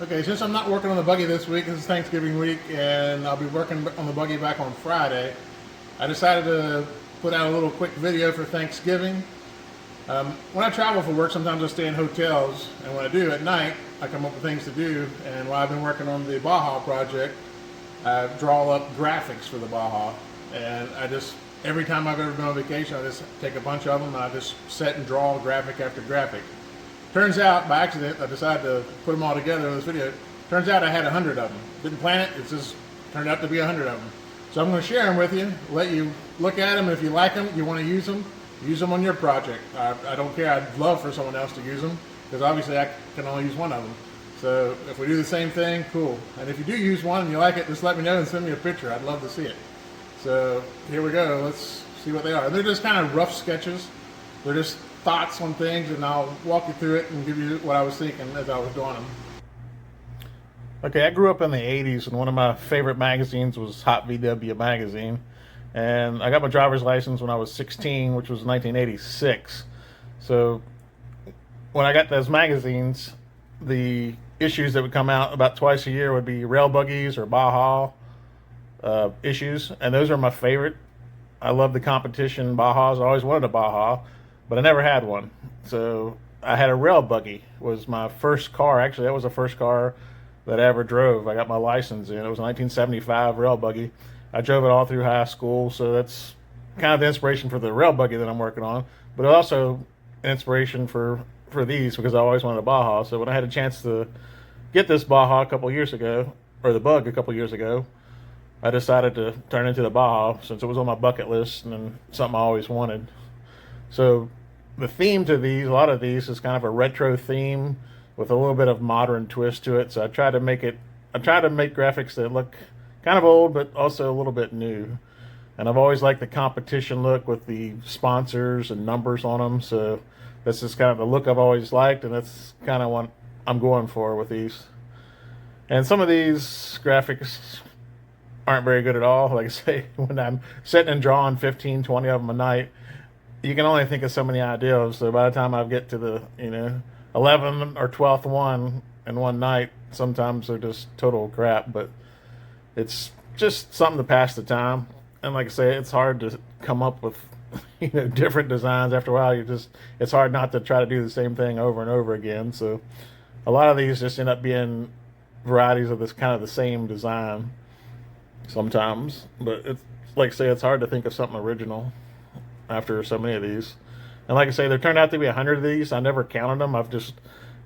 Okay, since I'm not working on the buggy this week, this is Thanksgiving week, and I'll be working on the buggy back on Friday. I decided to put out a little quick video for Thanksgiving. When I travel for work, sometimes I stay in hotels, and when I do at night, I come up with things to do. And while I've been working on the Baja project, I draw up graphics for the Baja, and every time I've ever been on vacation, I just take a bunch of them and I just set and draw graphic after graphic. Turns out, by accident, I decided to put them all together in this video. Turns out I had 100 of them. Didn't plan it, it just turned out to be 100 of them. So I'm going to share them with you, let you look at them. If you like them, you want to use them on your project. I don't care, I'd love for someone else to use them, because obviously I can only use one of them. So if we do the same thing, cool. And if you do use one and you like it, just let me know and send me a picture. I'd love to see it. So here we go, let's see what they are. They're just kind of rough sketches. They're just thoughts on things, and I'll walk you through it and give you what I was thinking as I was doing them. Okay, I grew up in the 80s, and one of my favorite magazines was Hot VW magazine. And I got my driver's license when I was 16, which was 1986. So when I got those magazines, the issues that would come out about twice a year would be rail buggies or Baja issues, and those are my favorite. I love the competition Bajas. I always wanted a Baja, but I never had one. So I had a rail buggy. Was my first car. Actually, that was the first car that I ever drove. I got my license in. It was a 1975 rail buggy. I drove it all through high school, so that's kind of the inspiration for the rail buggy that I'm working on, but also inspiration for these, because I always wanted a Baja. So when I had a chance to get this Baja a couple years ago, or the bug a couple years ago, I decided to turn into the Baja since it was on my bucket list and something I always wanted. So the theme to these, a lot of these, is kind of a retro theme with a little bit of modern twist to it. So I try to make graphics that look kind of old, but also a little bit new. And I've always liked the competition look with the sponsors and numbers on them. So this is kind of the look I've always liked, and that's kind of what I'm going for with these. And some of these graphics aren't very good at all. Like I say, when I'm sitting and drawing 15, 20 of them a night, you can only think of so many ideas. So by the time I get to the 11th or 12th one in one night, sometimes they're just total crap. But it's just something to pass the time. And like I say, it's hard to come up with different designs. After a while, it's hard not to try to do the same thing over and over again. So a lot of these just end up being varieties of this kind of the same design sometimes. But it's like I say, it's hard to think of something original after so many of these. And like I say, there turned out to be 100 of these. I never counted them. I've just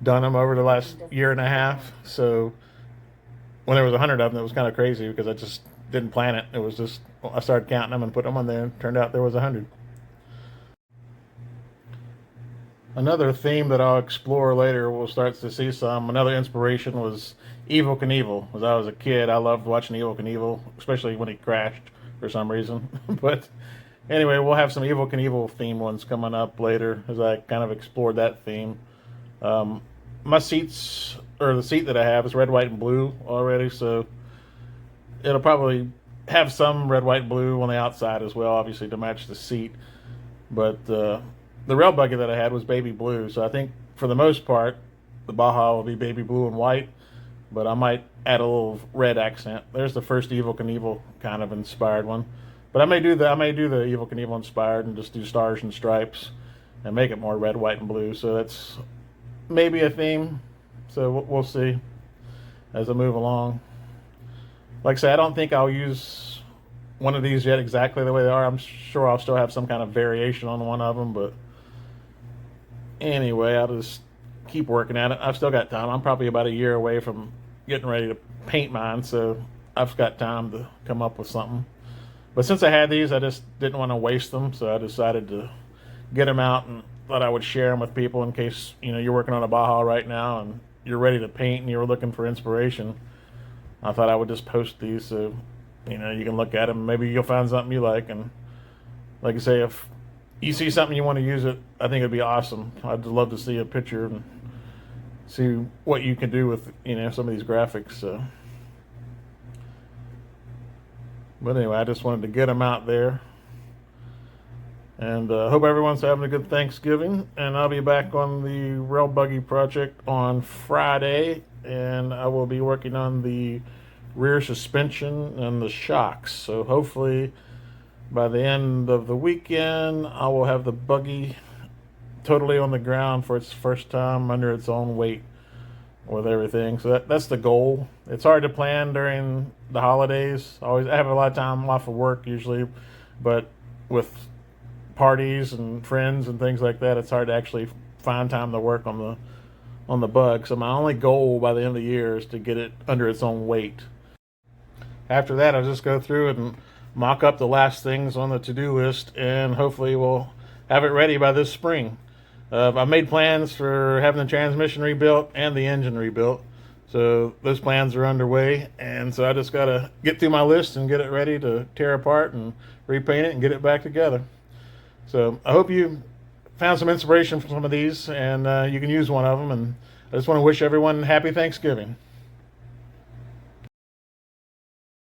done them over the last year and a half. So when there was 100 of them, it was kind of crazy because I just didn't plan it. It was just, I started counting them and put them on there, and turned out there was 100. Another theme that I'll explore later, we'll start to see some. Another inspiration was Evel Knievel. As I was a kid, I loved watching Evel Knievel, especially when he crashed for some reason. But anyway, we'll have some Evel Knievel theme ones coming up later as I kind of explored that theme. My seats, or the seat that I have, is red, white, and blue already, so it'll probably have some red, white, and blue on the outside as well, obviously to match the seat. But the rail buggy that I had was baby blue, so I think for the most part the Baja will be baby blue and white, but I might add a little red accent. There's the first Evel Knievel kind of inspired one, but I may do the Evel Knievel inspired and just do stars and stripes and make it more red, white, and blue. So that's maybe a theme. So we'll see as I move along. Like I say, I don't think I'll use one of these yet exactly the way they are. I'm sure I'll still have some kind of variation on one of them, but anyway, I'll just keep working at it. I've still got time. I'm probably about a year away from getting ready to paint mine, so I've got time to come up with something. But since I had these, I just didn't want to waste them, so I decided to get them out and thought I would share them with people in case you're working on a Baja right now and you're ready to paint and you're looking for inspiration. I thought I would just post these so you can look at them. Maybe you'll find something you like, and like I say, if you see something you want to use it, I think it'd be awesome. I'd love to see a picture and see what you can do with some of these graphics. So, but anyway, I just wanted to get them out there, and hope everyone's having a good Thanksgiving. And I'll be back on the rail buggy project on Friday and I will be working on the rear suspension and the shocks. So hopefully by the end of the weekend, I will have the buggy totally on the ground for its first time under its own weight with everything. So that's the goal. It's hard to plan during the holidays. I have a lot of time off of work usually, but with parties and friends and things like that, it's hard to actually find time to work on the bug. So my only goal by the end of the year is to get it under its own weight. After that, I'll just go through and mock up the last things on the to-do list, and hopefully we'll have it ready by this spring. I've made plans for having the transmission rebuilt and the engine rebuilt, so those plans are underway, and so I just got to get through my list and get it ready to tear apart and repaint it and get it back together. So I hope you found some inspiration from some of these, and you can use one of them, and I just want to wish everyone happy Thanksgiving.